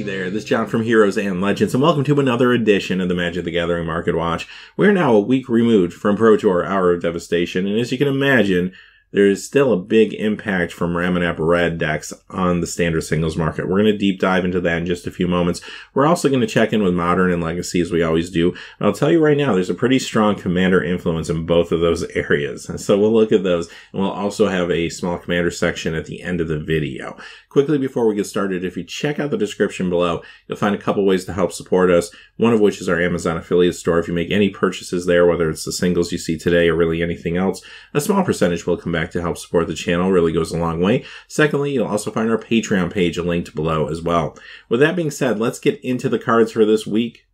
there, this is John from Heroes and Legends, and welcome to another edition of the Magic the Gathering Market Watch. We're now a week removed from Protour Hour of Devastation, and as you can imagine, there is still a big impact from Ramunap red decks on the standard singles market. We're going to deep dive into that in just a few moments. We're also going to check in with Modern and Legacy as we always do. And I'll tell you right now, there's a pretty strong Commander influence in both of those areas. And so we'll look at those, and we'll also have a small Commander section at the end of the video. Quickly before we get started, if you check out the description below, you'll find a couple ways to help support us, one of which is our Amazon affiliate store. If you make any purchases there, whether it's the singles you see today or really anything else, a small percentage will come back to help support the channel. Really goes a long way. Secondly, you'll also find our Patreon page linked below as well. With that being said, let's get into the cards for this week.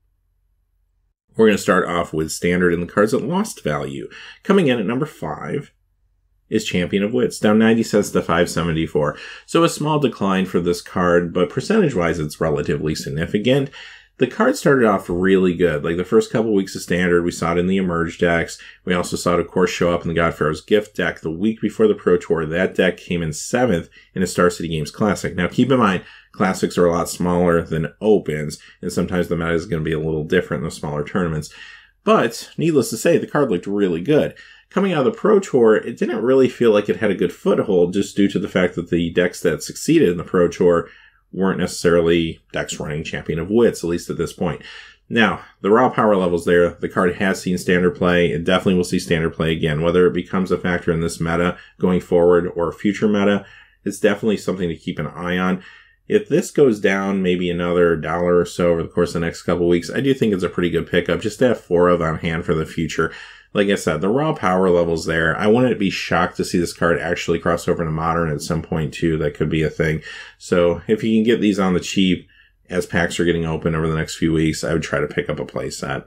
We're going to start off with Standard and the cards that lost value. Coming in at number 5 is Champion of Wits, down 90 cents to 5.74. So a small decline for this card, but percentage-wise, it's relatively significant. The card started off really good. Like the first couple weeks of Standard, we saw it in the Emerge decks. We also saw it, of course, show up in the God Pharaoh's Gift deck. The week before the Pro Tour, that deck came in 7th in a Star City Games Classic. Now, keep in mind, Classics are a lot smaller than Opens, and sometimes the meta is going to be a little different in the smaller tournaments. But, needless to say, the card looked really good. Coming out of the Pro Tour, it didn't really feel like it had a good foothold just due to the fact that the decks that succeeded in the Pro Tour weren't necessarily decks running Champion of Wits, at least at this point. Now, the raw power levels there, the card has seen Standard play. It definitely will see Standard play again. Whether it becomes a factor in this meta going forward or future meta, it's definitely something to keep an eye on. If this goes down maybe another $1 or so over the course of the next couple of weeks, I do think it's a pretty good pickup just to have 4 of on hand for the future. Like I said, the raw power levels there, I wouldn't be shocked to see this card actually cross over to Modern at some point too. That could be a thing. So if you can get these on the cheap as packs are getting open over the next few weeks, I would try to pick up a play set.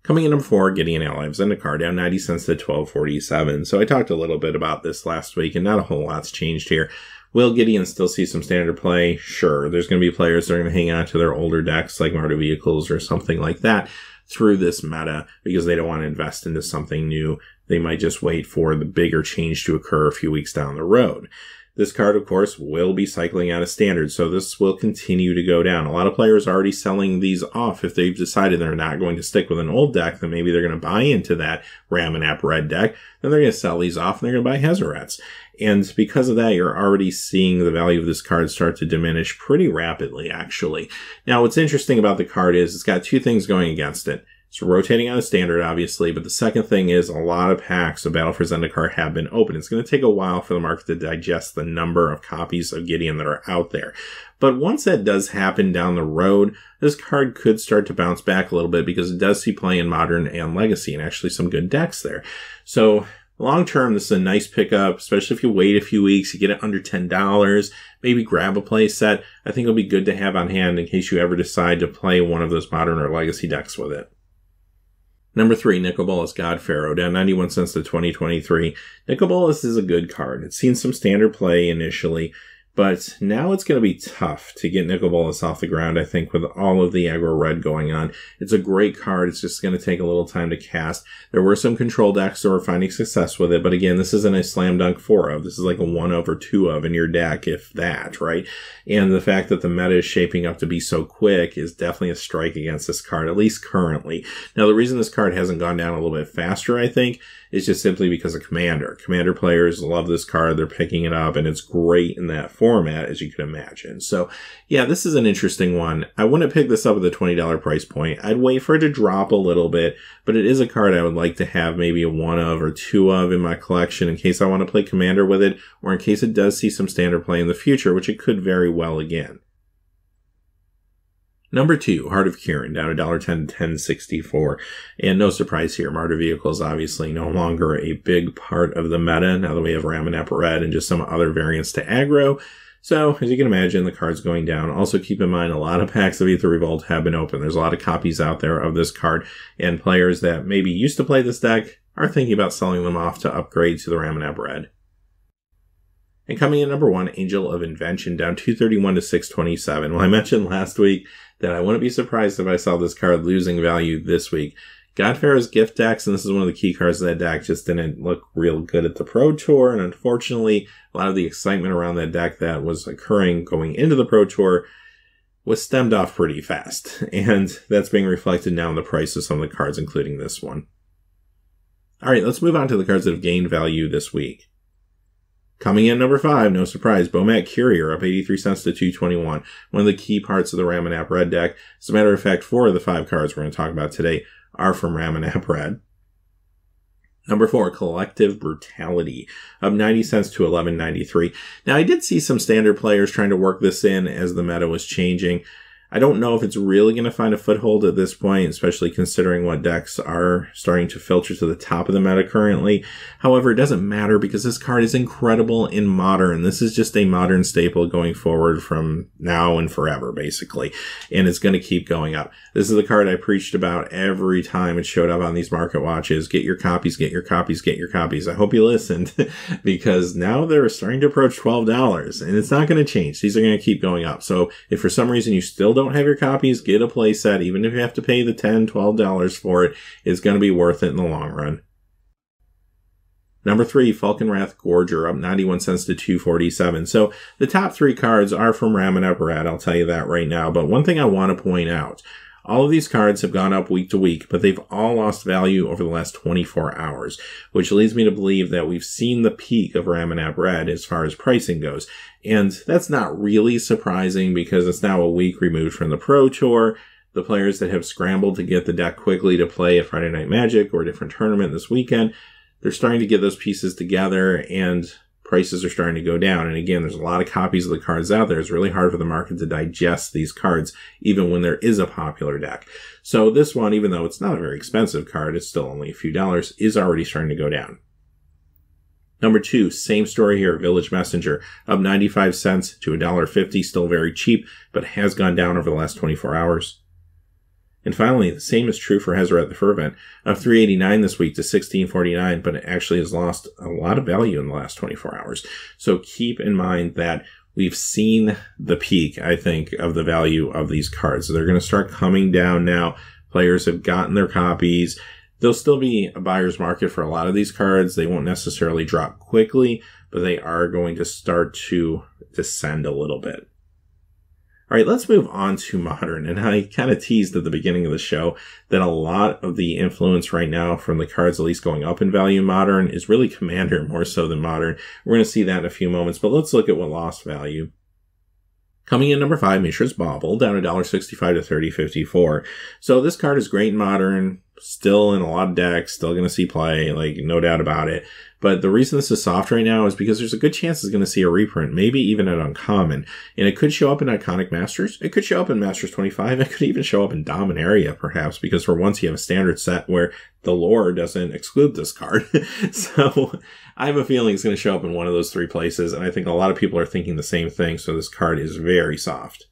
Coming in number 4, Gideon Ally of Zendikar, down 90 cents to 12.47. So I talked a little bit about this last week, and not a whole lot's changed here. Will Gideon still see some Standard play? Sure. There's going to be players that are going to hang on to their older decks like Mardu Vehicles or something like that through this meta because they don't want to invest into something new. They might just wait for the bigger change to occur a few weeks down the road. This card, of course, will be cycling out of Standard, so this will continue to go down. A lot of players are already selling these off. If they've decided they're not going to stick with an old deck, then maybe they're going to buy into that Ramunap red deck. Then they're going to sell these off and they're going to buy Hezarats. And because of that, you're already seeing the value of this card start to diminish pretty rapidly, actually. Now, what's interesting about the card is it's got 2 things going against it. It's rotating out of Standard, obviously, but the second thing is a lot of packs of Battle for Zendikar have been open. It's going to take a while for the market to digest the number of copies of Gideon that are out there. But once that does happen down the road, this card could start to bounce back a little bit because it does see play in Modern and Legacy and actually some good decks there. So long term, this is a nice pickup, especially if you wait a few weeks, you get it under $10, maybe grab a play set. I think it'll be good to have on hand in case you ever decide to play one of those Modern or Legacy decks with it. Number 3, Nicol Bolas God Pharaoh, down 91 cents to 20.23. Nicol Bolas is a good card. It's seen some Standard play initially, but now it's going to be tough to get Nicol Bolas off the ground, I think, with all of the aggro red going on. It's a great card. It's just going to take a little time to cast. There were some control decks that were finding success with it, but again, this isn't a slam dunk 4 of. This is like a 1 of or 2 of in your deck, if that, right? And the fact that the meta is shaping up to be so quick is definitely a strike against this card, at least currently. Now, the reason this card hasn't gone down a little bit faster, I think, is just simply because of Commander. Commander players love this card. They're picking it up, and it's great in that format, as you can imagine. So, yeah, this is an interesting one. I wouldn't pick this up at the $20 price point. I'd wait for it to drop a little bit, but it is a card I would like to have maybe a 1 of or 2 of in my collection in case I want to play Commander with it, or in case it does see some Standard play in the future, which it could very well again. Number 2, Heart of Kirin, down $1.10 to 10.64. And no surprise here, Mardu Vehicles obviously no longer a big part of the meta now that we have Ramunap red and just some other variants to aggro. So, as you can imagine, the card's going down. Also keep in mind, a lot of packs of Aether Revolt have been open. There's a lot of copies out there of this card, and players that maybe used to play this deck are thinking about selling them off to upgrade to the Ramunap red. And coming in number 1, Angel of Invention, down 231 to 627. Well, I mentioned last week that I wouldn't be surprised if I saw this card losing value this week. God Pharaoh's Gift decks, and this is one of the key cards of that deck, just didn't look real good at the Pro Tour, and unfortunately, a lot of the excitement around that deck that was occurring going into the Pro Tour was stemmed off pretty fast, and that's being reflected now in the price of some of the cards, including this one. Alright, let's move on to the cards that have gained value this week. Coming in number 5, no surprise, Bomat Courier up 83 cents to 221. One of the key parts of the Ramunap Red deck. As a matter of fact, 4 of the 5 cards we're going to talk about today are from Ramunap Red. Number 4, Collective Brutality, up 90 cents to 11.93. Now, I did see some standard players trying to work this in as the meta was changing. I don't know if it's really going to find a foothold at this point, especially considering what decks are starting to filter to the top of the meta currently. However, it doesn't matter because this card is incredible in Modern. This is just a Modern staple going forward from now and forever, basically. And it's going to keep going up. This is the card I preached about every time it showed up on these market watches. Get your copies, get your copies, get your copies. I hope you listened because now they're starting to approach $12 and it's not going to change. These are going to keep going up. So if for some reason you still don't have your copies, get a playset. Even if you have to pay the $10, $12 for it, it's going to be worth it in the long run. Number 3, Falconwrath Gorger, up 91 cents to 247. So the top 3 cards are from Ramunap Red, I'll tell you that right now. But one thing I want to point out, all of these cards have gone up week to week, but they've all lost value over the last 24 hours, which leads me to believe that we've seen the peak of Ramunap Red as far as pricing goes. And that's not really surprising because it's now a week removed from the Pro Tour. The players that have scrambled to get the deck quickly to play a Friday Night Magic or a different tournament this weekend, they're starting to get those pieces together and prices are starting to go down. And again, there's a lot of copies of the cards out there. It's really hard for the market to digest these cards, even when there is a popular deck. So this one, even though it's not a very expensive card, it's still only a few dollars, is already starting to go down. Number 2, same story here, Village Messenger, up 95 cents to $1.50, still very cheap, but has gone down over the last 24 hours. And finally, the same is true for Hazoret the Fervent, up $3.89 this week to $16.49, but it actually has lost a lot of value in the last 24 hours. So keep in mind that we've seen the peak, I think, of the value of these cards. They're going to start coming down now. Players have gotten their copies. There'll still be a buyer's market for a lot of these cards. They won't necessarily drop quickly, but they are going to start to descend a little bit. All right, let's move on to Modern. And I kind of teased at the beginning of the show that a lot of the influence right now from the cards at least going up in value in Modern is really Commander more so than Modern. We're going to see that in a few moments, but let's look at what lost value. Coming in number 5, Mishra's Bauble, down $1.65 to $30.54. So this card is great in Modern, still in a lot of decks, still going to see play, like no doubt about it. But the reason this is soft right now is because there's a good chance it's going to see a reprint, maybe even at Uncommon. And it could show up in Iconic Masters. It could show up in Masters 25. It could even show up in Dominaria, perhaps, because for once you have a standard set where the lore doesn't exclude this card. So I have a feeling it's going to show up in one of those 3 places, and I think a lot of people are thinking the same thing, so this card is very soft.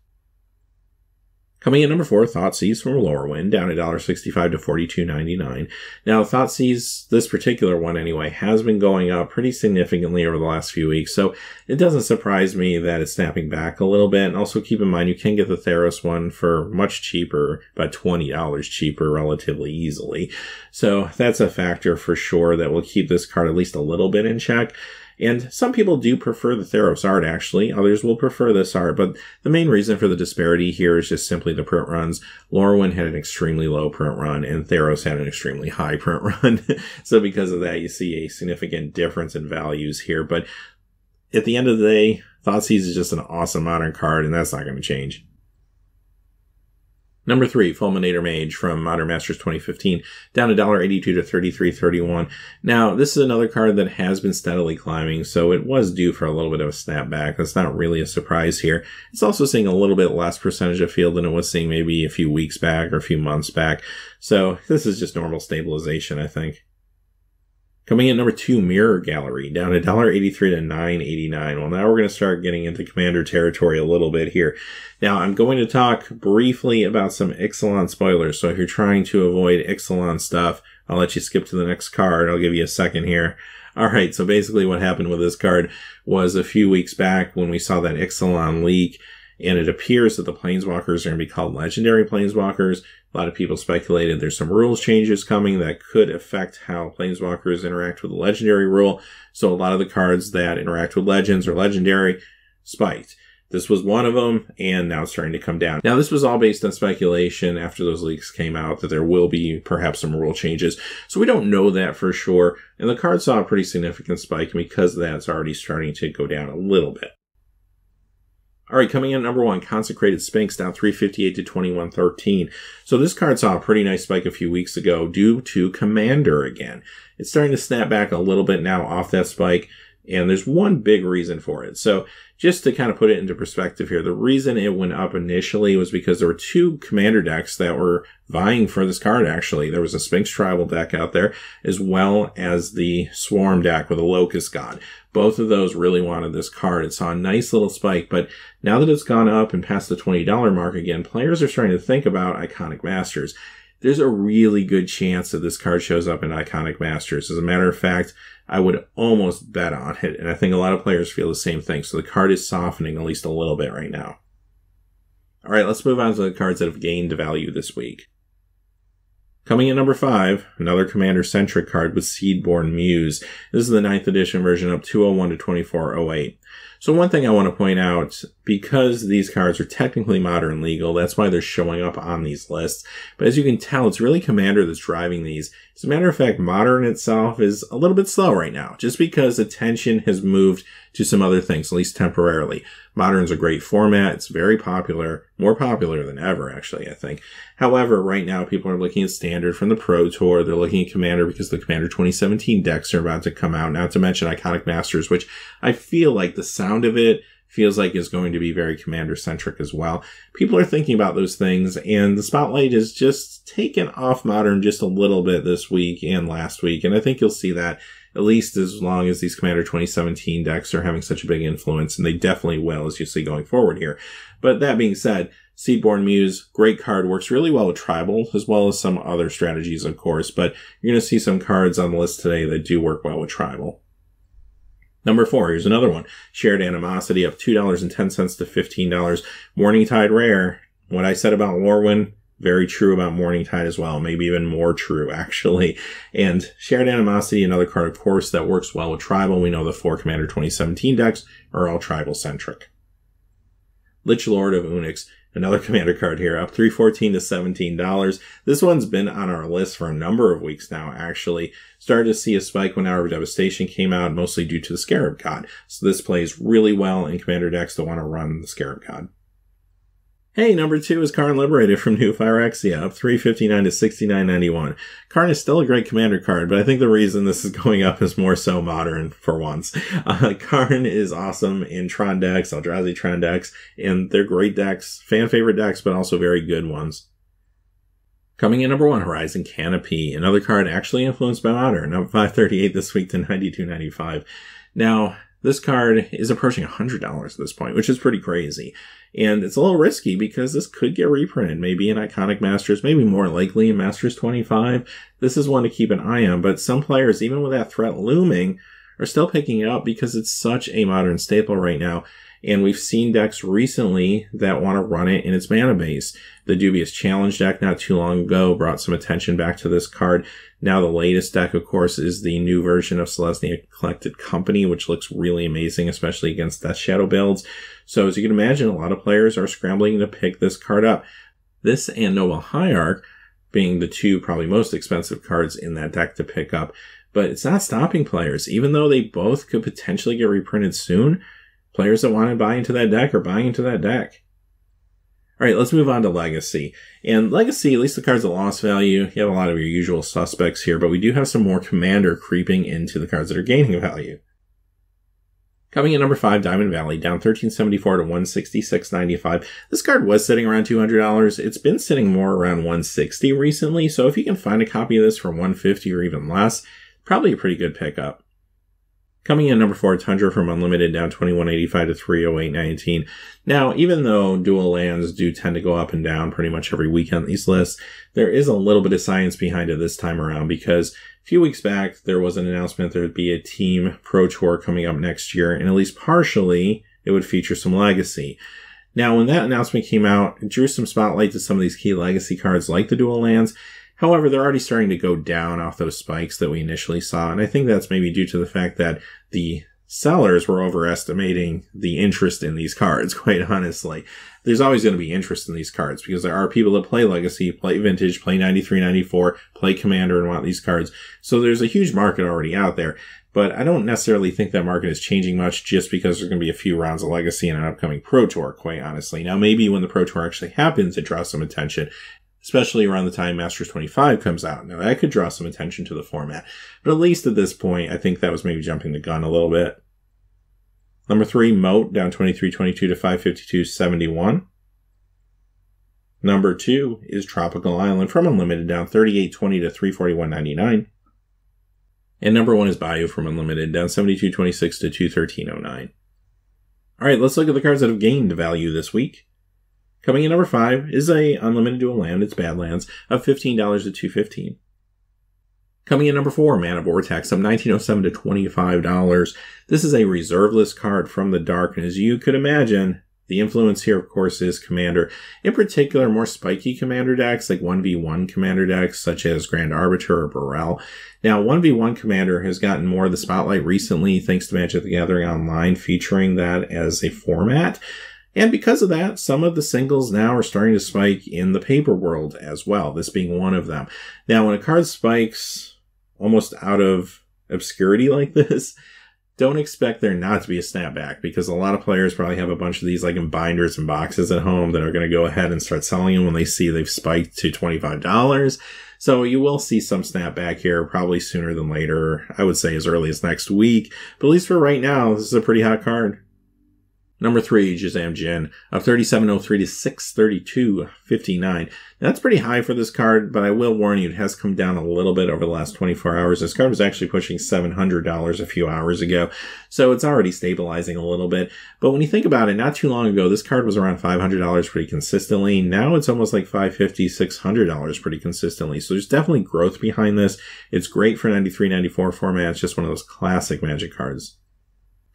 Coming in number 4, Thoughtseize from Lorwyn, down $1.65 to $42.99. Now, Thoughtseize, this particular one anyway, has been going up pretty significantly over the last few weeks, so it doesn't surprise me that it's snapping back a little bit. And also keep in mind, you can get the Theros one for much cheaper, about $20 cheaper relatively easily. So that's a factor for sure that will keep this card at least a little bit in check. And some people do prefer the Theros art, actually. Others will prefer this art, but the main reason for the disparity here is just simply the print runs. Lorwyn had an extremely low print run, and Theros had an extremely high print run. So because of that, you see a significant difference in values here. But at the end of the day, Thoughtseize is just an awesome Modern card, and that's not going to change. Number 3, Fulminator Mage from Modern Masters 2015, down $1.82 to $33.31. Now, this is another card that has been steadily climbing, so it was due for a little bit of a snapback. That's not really a surprise here. It's also seeing a little bit less percentage of field than it was seeing maybe a few weeks back or a few months back. So this is just normal stabilization, I think. Coming in number 2, Mirror Gallery, down $1.83 to $9.89. Well, now we're going to start getting into Commander territory a little bit here. Now, I'm going to talk briefly about some Ixalan spoilers, so if you're trying to avoid Ixalan stuff, I'll let you skip to the next card. I'll give you a second here. Alright, so basically what happened with this card was a few weeks back when we saw that Ixalan leak, and it appears that the Planeswalkers are going to be called Legendary Planeswalkers. A lot of people speculated there's some rules changes coming that could affect how Planeswalkers interact with the Legendary rule. So a lot of the cards that interact with Legends or Legendary spiked. This was one of them, and now it's starting to come down. Now, this was all based on speculation after those leaks came out that there will be perhaps some rule changes. So we don't know that for sure. And the card saw a pretty significant spike, and because of that, it's already starting to go down a little bit. All right, coming in at number 1, Consecrated Sphinx, down 358 to 2113. So this card saw a pretty nice spike a few weeks ago due to Commander again. It's starting to snap back a little bit now off that spike, and there's one big reason for it. So just to kind of put it into perspective here, the reason it went up initially was because there were 2 Commander decks that were vying for this card, actually. There was a Sphinx Tribal deck out there, as well as the Swarm deck with a Locust God. Both of those really wanted this card. It saw a nice little spike, but now that it's gone up and past the $20 mark again, players are starting to think about Iconic Masters. There's a really good chance that this card shows up in Iconic Masters. As a matter of fact, I would almost bet on it, and I think a lot of players feel the same thing. So the card is softening at least a little bit right now. All right, let's move on to the cards that have gained value this week. Coming in number 5, another Commander-centric card with Seedborn Muse. This is the 9th edition version, up 201 to 2408. So one thing I want to point out, because these cards are technically modern legal, that's why they're showing up on these lists. But as you can tell, it's really Commander that's driving these. As a matter of fact, Modern itself is a little bit slow right now, just because attention has moved to some other things, at least temporarily. Modern's a great format. It's very popular, more popular than ever, actually, I think. However, right now, people are looking at Standard from the Pro Tour. They're looking at Commander because the Commander 2017 decks are about to come out, not to mention Iconic Masters, which I feel like the sound of it feels like is going to be very Commander-centric as well. People are thinking about those things, and the spotlight is just taken off Modern just a little bit this week and last week, and I think you'll see that at least as long as these Commander 2017 decks are having such a big influence, and they definitely will, as you see going forward here. But that being said, Seedborn Muse, great card, works really well with Tribal, as well as some other strategies, of course, but you're going to see some cards on the list today that do work well with Tribal. Number 4, here's another one. Shared Animosity, up $2.10 to $15. Morningtide Rare. What I said about Lorwyn, very true about Morningtide as well. Maybe even more true, actually. And Shared Animosity, another card, of course, that works well with Tribal. We know the 4 Commander 2017 decks are all Tribal-centric. Lich Lord of Unix, another Commander card here, up $3.14 to $17. This one's been on our list for a number of weeks now, actually. Started to see a spike when Hour of Devastation came out, mostly due to the Scarab God. So this plays really well in Commander decks that want to run the Scarab God. Hey, number 2 is Karn Liberated from New Phyrexia, up $3.59 to $69.91. Karn is still a great Commander card, but I think the reason this is going up is more so Modern for once. Karn is awesome in Tron decks, Eldrazi Tron decks, and they're great decks, fan-favorite decks, but also very good ones. Coming in number 1, Horizon Canopy, another card actually influenced by Modern, up $5.38 this week to $92.95. Now, this card is approaching $100 at this point, which is pretty crazy. And it's a little risky because this could get reprinted, maybe in Iconic Masters, maybe more likely in Masters 25. This is one to keep an eye on, but some players, even with that threat looming, are still picking it up because it's such a Modern staple right now. And we've seen decks recently that want to run it in its mana base. The Dubious Challenge deck not too long ago brought some attention back to this card. Now the latest deck, of course, is the new version of Selesnya Collected Company, which looks really amazing, especially against Death Shadow builds. So as you can imagine, a lot of players are scrambling to pick this card up. This and Noble Hierarch being the 2 probably most expensive cards in that deck to pick up. But it's not stopping players. Even though they both could potentially get reprinted soon, players that want to buy into that deck are buying into that deck. All right, let's move on to Legacy. And Legacy, at least the cards that lost value, you have a lot of your usual suspects here, but we do have some more Commander creeping into the cards that are gaining value. Coming in number 5, Diamond Valley, down $13.74 to $166.95. This card was sitting around $200. It's been sitting more around $160 recently, so if you can find a copy of this for $150 or even less, probably a pretty good pickup. Coming in number 4, Tundra from Unlimited, down $21.85 to $308.19. Now, even though dual lands do tend to go up and down pretty much every week on these lists, there is a little bit of science behind it this time around, because a few weeks back, there was an announcement there would be a Team Pro Tour coming up next year, and at least partially, it would feature some Legacy. Now, when that announcement came out, it drew some spotlight to some of these key Legacy cards like the dual lands. However, they're already starting to go down off those spikes that we initially saw, and I think that's maybe due to the fact that the sellers were overestimating the interest in these cards, quite honestly. There's always going to be interest in these cards because there are people that play Legacy, play Vintage, play 93, 94, play Commander and want these cards. So there's a huge market already out there. But I don't necessarily think that market is changing much just because there's going to be a few rounds of Legacy and an upcoming Pro Tour, quite honestly. Now, maybe when the Pro Tour actually happens, it draws some attention, especially around the time Masters 25 comes out. Now, that could draw some attention to the format. But at least at this point, I think that was maybe jumping the gun a little bit. Number 3, Moat, down 23.22 to 552.71. Number 2 is Tropical Island from Unlimited, down 38.20 to 341.99. And number 1 is Bayou from Unlimited, down 72.26 to 213.09. All right, let's look at the cards that have gained value this week. Coming in number 5 is a Unlimited Dual Land, it's Badlands, of $15 to $215. Coming in number 4, Mana Vortex, of $19.07 to $25. This is a reserveless card from the Dark, and as you could imagine, the influence here, of course, is Commander. In particular, more spiky Commander decks, like 1v1 Commander decks, such as Grand Arbiter or Burrell. Now, 1v1 Commander has gotten more of the spotlight recently, thanks to Magic the Gathering Online featuring that as a format. And because of that, some of the singles now are starting to spike in the paper world as well, this being one of them. Now, when a card spikes almost out of obscurity like this, don't expect there not to be a snapback, because a lot of players probably have a bunch of these like in binders and boxes at home that are going to go ahead and start selling them when they see they've spiked to $25. So you will see some snapback here probably sooner than later. I would say as early as next week. But at least for right now, this is a pretty hot card. Number 3, Jazam Jin, of $37.03 to $632.59. That's pretty high for this card, but I will warn you, it has come down a little bit over the last 24 hours. This card was actually pushing $700 a few hours ago, so it's already stabilizing a little bit. But when you think about it, not too long ago, this card was around $500 pretty consistently. Now it's almost like $550, $600 pretty consistently. So there's definitely growth behind this. It's great for 93, 94 format. It's just one of those classic Magic cards.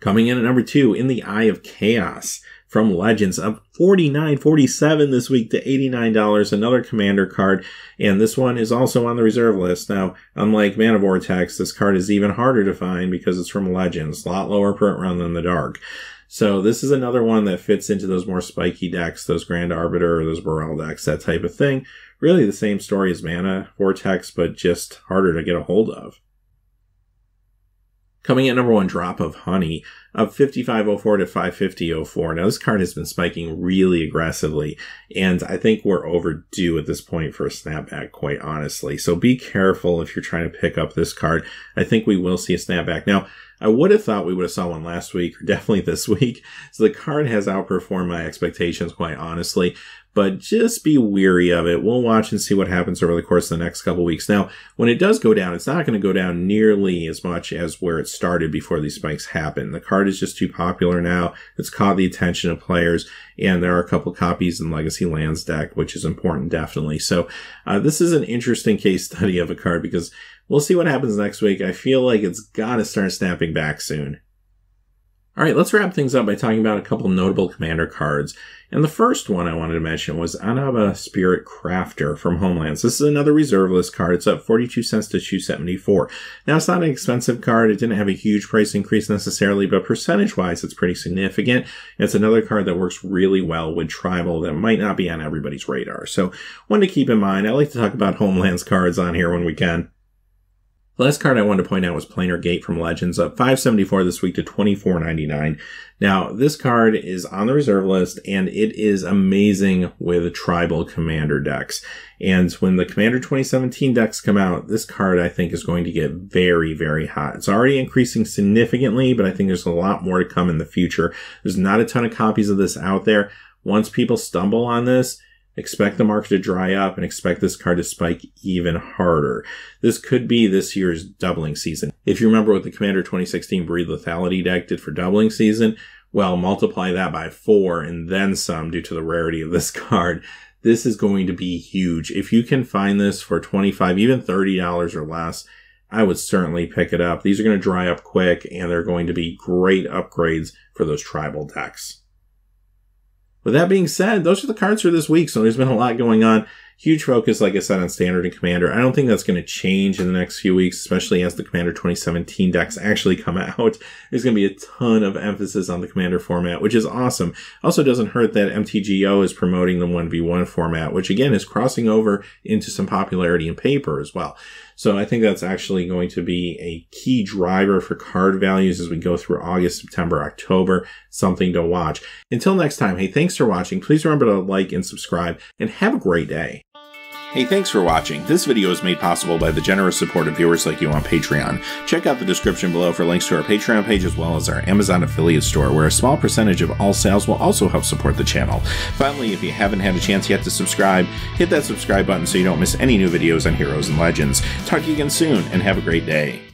Coming in at number 2, In the Eye of Chaos from Legends, up $49.47 this week to $89. Another Commander card, and this one is also on the reserve list. Now, unlike Mana Vortex, this card is even harder to find because it's from Legends, a lot lower print run than the Dark. So this is another one that fits into those more spiky decks, those Grand Arbiter, or those Burrell decks, that type of thing. Really the same story as Mana Vortex, but just harder to get a hold of. Coming in at number 1, Drop of Honey, of $55.04 to $550.04. Now, this card has been spiking really aggressively, and I think we're overdue at this point for a snapback, quite honestly. So be careful if you're trying to pick up this card. I think we will see a snapback. Now, I would have thought we would have saw one last week, or definitely this week. So the card has outperformed my expectations, quite honestly. But just be weary of it. We'll watch and see what happens over the course of the next couple weeks. Now, when it does go down, it's not going to go down nearly as much as where it started before these spikes happened. The card is just too popular now. It's caught the attention of players, and there are a couple copies in Legacy Lands deck, which is important, definitely. So this is an interesting case study of a card because we'll see what happens next week. I feel like it's got to start snapping back soon. All right, let's wrap things up by talking about a couple notable Commander cards. And the first one I wanted to mention was Anaba Spirit Crafter from Homelands. This is another reserve list card. It's up 42 cents to $2.74. Now, it's not an expensive card. It didn't have a huge price increase necessarily, but percentage-wise, it's pretty significant. It's another card that works really well with Tribal that might not be on everybody's radar. So, one to keep in mind. I like to talk about Homelands cards on here when we can. The last card I wanted to point out was Planar Gate from Legends, up $5.74 this week to $24.99. Now, this card is on the reserve list, and it is amazing with Tribal Commander decks. And when the Commander 2017 decks come out, this card, I think, is going to get very, very hot. It's already increasing significantly, but I think there's a lot more to come in the future. There's not a ton of copies of this out there. Once people stumble on this, expect the market to dry up and expect this card to spike even harder. This could be this year's doubling season. If you remember what the Commander 2016 Breed Lethality deck did for doubling season, well, multiply that by 4 and then some due to the rarity of this card. This is going to be huge. If you can find this for $25, even $30 or less, I would certainly pick it up. These are going to dry up quick, and they're going to be great upgrades for those Tribal decks. With that being said, those are the cards for this week, so there's been a lot going on. Huge focus, like I said, on Standard and Commander. I don't think that's going to change in the next few weeks, especially as the Commander 2017 decks actually come out. There's going to be a ton of emphasis on the Commander format, which is awesome. Also doesn't hurt that MTGO is promoting the 1v1 format, which again is crossing over into some popularity in paper as well. So I think that's actually going to be a key driver for card values as we go through August, September, October. Something to watch. Until next time, hey, thanks for watching. Please remember to like and subscribe, and have a great day. Hey, thanks for watching. This video is made possible by the generous support of viewers like you on Patreon. Check out the description below for links to our Patreon page as well as our Amazon affiliate store, where a small percentage of all sales will also help support the channel. Finally, if you haven't had a chance yet to subscribe, hit that subscribe button so you don't miss any new videos on Heroes and Legends. Talk to you again soon, and have a great day.